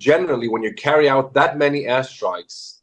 generally, when you carry out that many airstrikes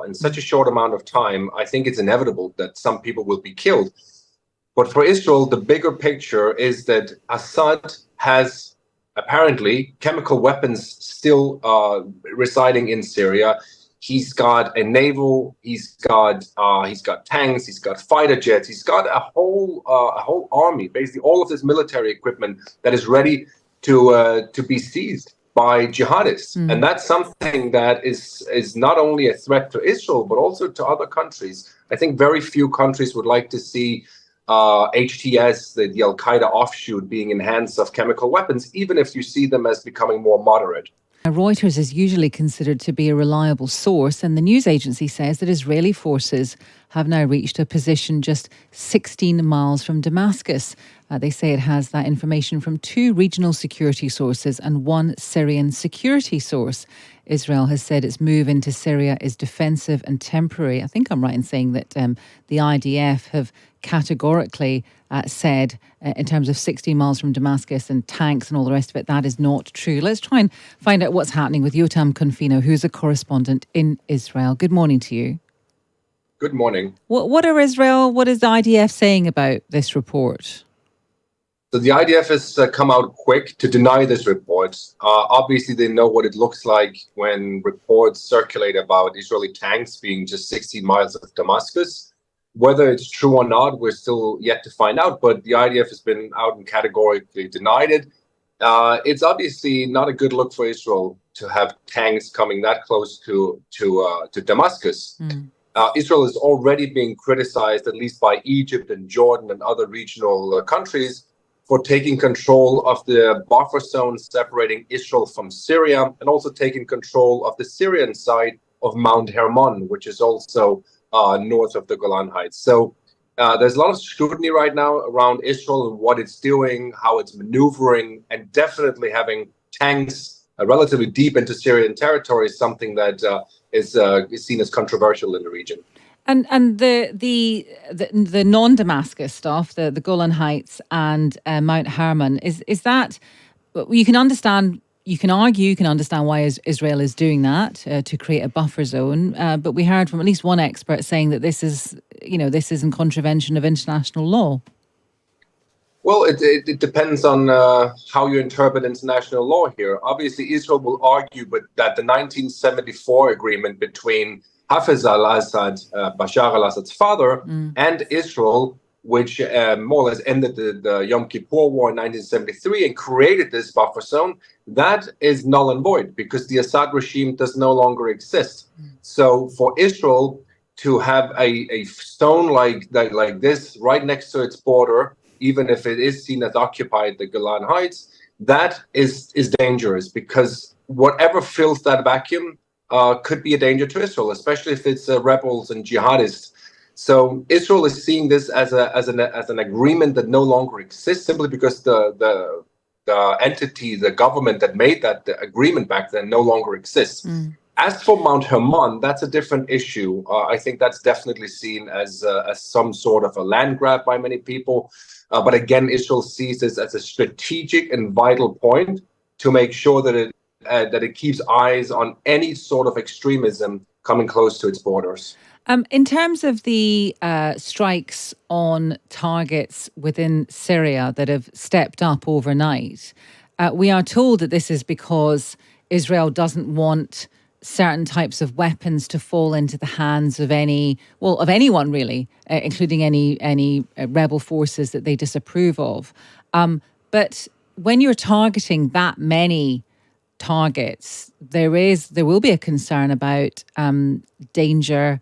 in such a short amount of time, I think it's inevitable that some people will be killed. But for Israel, the bigger picture is that Assad has apparently chemical weapons still residing in Syria. He's got a naval. He's got tanks. He's got fighter jets. He's got a whole army. Basically, all of this military equipment that is ready to be seized by jihadists, and that's something that is not only a threat to Israel but also to other countries. I think very few countries would like to see HTS, the Al Qaeda offshoot, being in hands of chemical weapons, even if you see them as becoming more moderate. Reuters is usually considered to be a reliable source, and the news agency says that Israeli forces have now reached a position just 16 miles from Damascus. They say it has that information from 2 regional security sources and 1 Syrian security source. Israel has said its move into Syria is defensive and temporary. I think I'm right in saying that the IDF have categorically said, in terms of 60 miles from Damascus and tanks and all the rest of it, that is not true. Let's try and find out what's happening with Jotam Confino, who's a correspondent in Israel. Good morning to you. Good morning. What is the IDF saying about this report? So the IDF has come out quick to deny this report. Obviously, they know what it looks like when reports circulate about Israeli tanks being just 16 miles of Damascus. Whether it's true or not, we're still yet to find out, but the IDF has been out and categorically denied it. It's obviously not a good look for Israel to have tanks coming that close to Damascus. Israel is already being criticized, at least by Egypt and Jordan and other regional countries, for taking control of the buffer zone separating Israel from Syria, and also taking control of the Syrian side of Mount Hermon, which is also north of the Golan Heights. So there's a lot of scrutiny right now around Israel and what it's doing, how it's maneuvering, and definitely having tanks relatively deep into Syrian territory is something that is seen as controversial in the region. And the non-Damascus stuff, the Golan Heights and Mount Hermon, is that you can understand? You can argue, you can understand why Israel is doing that to create a buffer zone. But we heard from at least one expert saying that this is in contravention of international law. Well, it depends on how you interpret international law here. Obviously, Israel will argue that the 1974 agreement between Hafez al-Assad, Bashar al-Assad's father, and Israel, which more or less ended the Yom Kippur War in 1973 and created this buffer zone, that is null and void because the Assad regime does no longer exist. So for Israel to have a stone like this right next to its border, even if it is seen as occupied, the Golan Heights, that is dangerous because whatever fills that vacuum could be a danger to Israel, especially if it's rebels and jihadists. So Israel is seeing this as an agreement that no longer exists, simply because the entity, the government that made that agreement back then no longer exists. As for Mount Hermon, that's a different issue. I think that's definitely seen as some sort of a land grab by many people. But again, Israel sees this as a strategic and vital point to make sure that it keeps eyes on any sort of extremism coming close to its borders. In terms of the strikes on targets within Syria that have stepped up overnight, we are told that this is because Israel doesn't want certain types of weapons to fall into the hands of anyone really, including any rebel forces that they disapprove of. But when you're targeting that many targets, there will be a concern about danger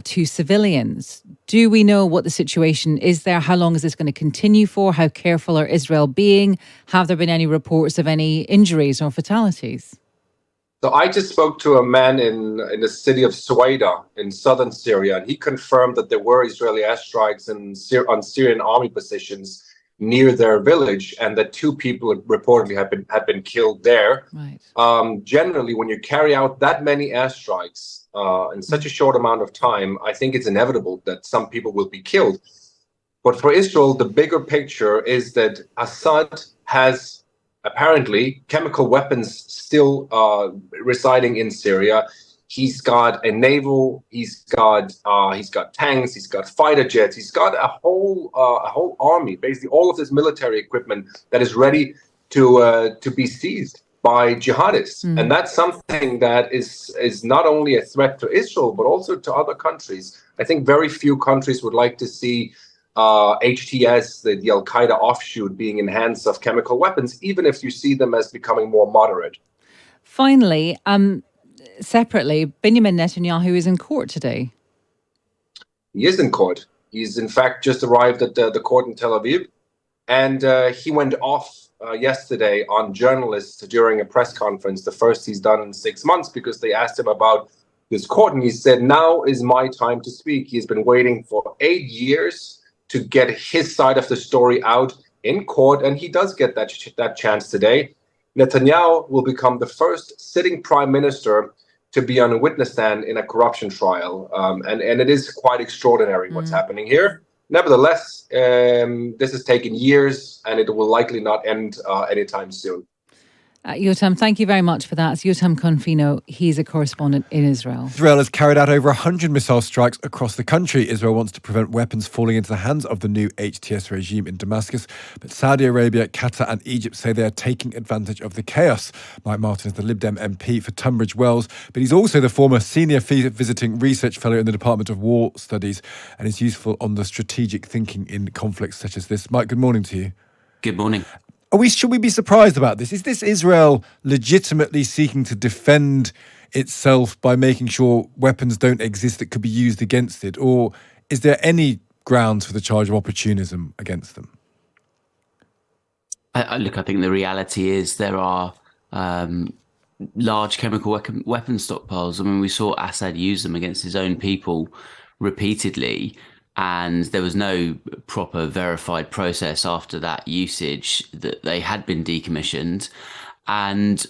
to civilians. Do we know what the situation is there? How long is this going to continue for? How careful are Israel being? Have there been any reports of any injuries or fatalities? So I just spoke to a man in the city of Suwaida in southern Syria, and he confirmed that there were Israeli airstrikes on Syrian army positions near their village, and that 2 people reportedly had been killed there. Right. Generally, when you carry out that many airstrikes in such a short amount of time, I think it's inevitable that some people will be killed. But for Israel, the bigger picture is that Assad has apparently chemical weapons still residing in Syria. He's got a naval. He's got tanks. He's got fighter jets. He's got a whole army. Basically, all of this military equipment that is ready to be seized by jihadists, and that's something that is not only a threat to Israel but also to other countries. I think very few countries would like to see HTS, the Al Qaeda offshoot, being in hands of chemical weapons, even if you see them as becoming more moderate. Finally, separately, Benjamin Netanyahu is in court today. He is in court. He's in fact just arrived at the court in Tel Aviv, and he went off yesterday on journalists during a press conference, the first he's done in 6 months, because they asked him about this court, and he said, "Now is my time to speak." He's been waiting for 8 years to get his side of the story out in court, and he does get that chance today. Netanyahu will become the first sitting prime minister to be on a witness stand in a corruption trial, and it is quite extraordinary what's happening here. Nevertheless, this has taken years, and it will likely not end anytime soon. Jotam, thank you very much for that. It's Jotam Confino. He's a correspondent in Israel. Israel has carried out over 100 missile strikes across the country. Israel wants to prevent weapons falling into the hands of the new HTS regime in Damascus. But Saudi Arabia, Qatar and Egypt say they are taking advantage of the chaos. Mike Martin is the Lib Dem MP for Tunbridge Wells, but he's also the former senior visiting research fellow in the Department of War Studies and is useful on the strategic thinking in conflicts such as this. Mike, good morning to you. Good morning. Should we be surprised about this? Is this Israel legitimately seeking to defend itself by making sure weapons don't exist that could be used against it? Or is there any grounds for the charge of opportunism against them? I think the reality is there are large chemical weapon stockpiles. I mean, we saw Assad use them against his own people repeatedly, and there was no proper verified process after that usage that they had been decommissioned. And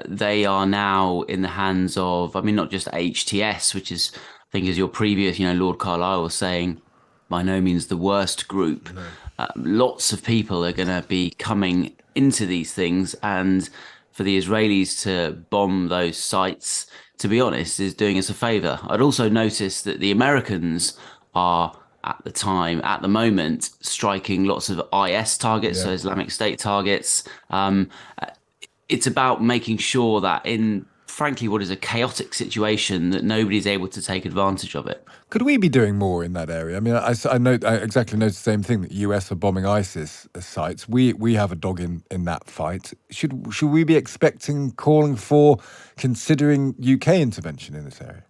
they are now in the hands of, I mean, not just HTS, which is, I think, as your previous, Lord Carlisle was saying, by no means the worst group. No. Lots of people are going to be coming into these things, and for the Israelis to bomb those sites, to be honest, is doing us a favour. I'd also noticed that the Americans are, at the moment, striking lots of IS targets, so Islamic State targets. It's about making sure that in, frankly, what is a chaotic situation, that nobody's able to take advantage of it. Could we be doing more in that area? I mean, I exactly noticed the same thing, that the US are bombing ISIS sites. We have a dog in that fight. Should we be calling for, considering UK intervention in this area?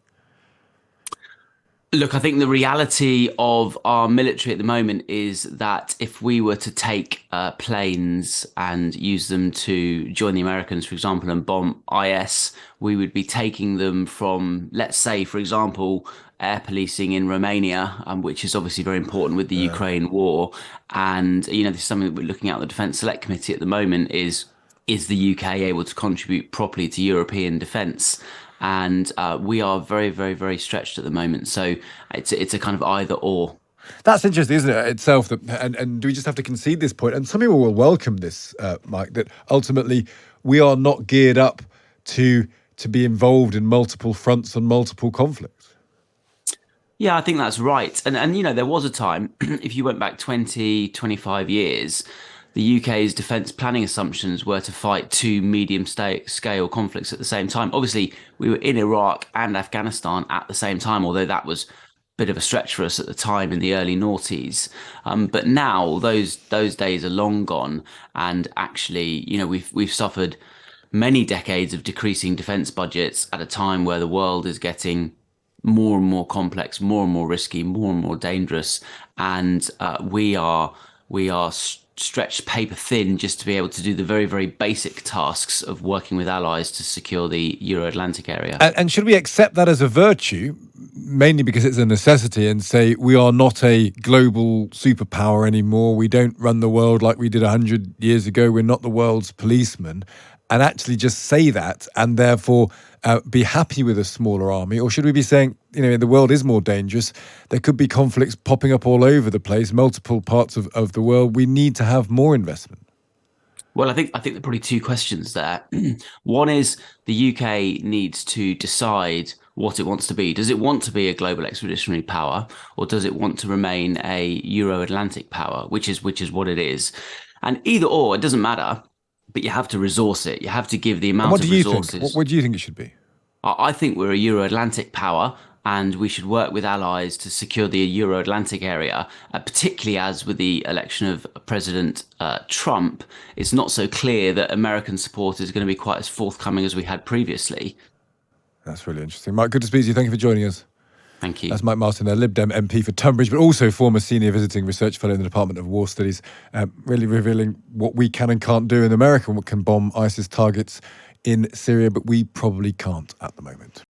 Look, I think the reality of our military at the moment is that if we were to take planes and use them to join the Americans, for example, and bomb IS, we would be taking them from, let's say, for example, air policing in Romania, which is obviously very important with the Ukraine war. And, this is something that we're looking at the Defence Select Committee at the moment, is the UK able to contribute properly to European defence? And we are very, very, very stretched at the moment. So it's a kind of either or. That's interesting, isn't it, itself? And do we just have to concede this point? And some people will welcome this, Mike, that ultimately we are not geared up to be involved in multiple fronts and multiple conflicts. Yeah, I think that's right. And there was a time, if you went back 20, 25 years, the UK's defence planning assumptions were to fight two medium-scale conflicts at the same time. Obviously, we were in Iraq and Afghanistan at the same time, although that was a bit of a stretch for us at the time in the early noughties. But now those days are long gone, and actually, we've suffered many decades of decreasing defence budgets at a time where the world is getting more and more complex, more and more risky, more and more dangerous, and we are stretched paper thin just to be able to do the very, very basic tasks of working with allies to secure the Euro-Atlantic area. And should we accept that as a virtue, mainly because it's a necessity, and say we are not a global superpower anymore, we don't run the world like we did 100 years ago, we're not the world's policeman, and actually just say that and therefore be happy with a smaller army? Or should we be saying, the world is more dangerous, there could be conflicts popping up all over the place, multiple parts of the world, we need to have more investment? Well, I think there are probably two questions there. One is the UK needs to decide what it wants to be. Does it want to be a global expeditionary power, or does it want to remain a Euro-Atlantic power, which is what it is? And either or, it doesn't matter, but you have to resource it. You have to give the And amount what of do you think? resources. What do you think it should be? I think we're a Euro-Atlantic power, and we should work with allies to secure the Euro-Atlantic area, particularly as with the election of President Trump, it's not so clear that American support is going to be quite as forthcoming as we had previously. That's really interesting. Mike, good to speak to you. Thank you for joining us. Thank you. That's Mike Martin, a Lib Dem MP for Tunbridge, but also former senior visiting research fellow in the Department of War Studies, really revealing what we can and can't do in America. We can bomb ISIS targets in Syria, but we probably can't at the moment.